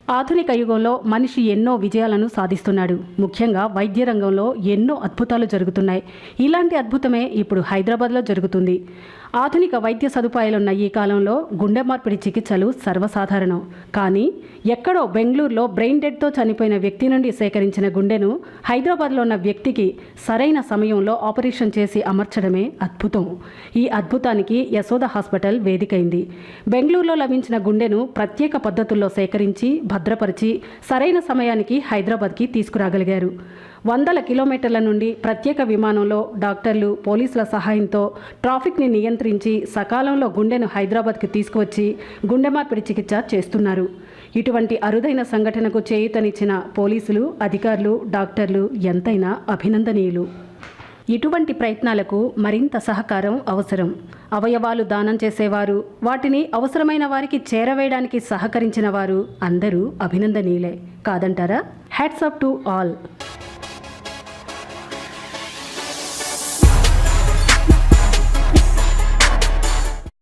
ఆధునిక యుగంలో మనిషి ఎన్నో విజయాలను సాధిస్తున్నాడు. ముఖ్యంగా వైద్య రంగంలో ఎన్నో అద్భుతాలు జరుగుతున్నాయి. ఇలాంటి అద్భుతమే ఇప్పుడు హైదరాబాద్లో జరుగుతుంది. ఆధునిక వైద్య సదుపాయాలున్న ఈ కాలంలో గుండె మార్పిడి చికిత్సలు సర్వసాధారణం. కానీ ఎక్కడో బెంగళూరులో బ్రెయిన్ డెడ్తో చనిపోయిన వ్యక్తి నుండి సేకరించిన గుండెను హైదరాబాద్లో ఉన్న వ్యక్తికి సరైన సమయంలో ఆపరేషన్ చేసి అమర్చడమే అద్భుతం. ఈ అద్భుతానికి యశోద హాస్పిటల్ వేదికైంది. బెంగళూరులో లభించిన గుండెను ప్రత్యేక పద్ధతుల్లో సేకరించి భద్రపరిచి సరైన సమయానికి హైదరాబాద్కి తీసుకురాగలిగారు. వందల కిలోమీటర్ల నుండి ప్రత్యేక విమానంలో డాక్టర్లు, పోలీసుల సహాయంతో ట్రాఫిక్ని నియంత్రించి సకాలంలో గుండెను హైదరాబాద్కి తీసుకువచ్చి గుండె మార్పిడి చికిత్స చేస్తున్నారు. ఇటువంటి అరుదైన సంఘటనకు చేయూతనిచ్చిన పోలీసులు, అధికారులు, డాక్టర్లు ఎంతైనా అభినందనీయులు. ఇటువంటి ప్రయత్నాలకు మరింత సహకారం అవసరం. అవయవాలు దానం చేసేవారు, వాటిని అవసరమైన వారికి చేరవేయడానికి సహకరించిన వారు అందరూ అభినందనీయులే కాదంటారా? Hats off to all.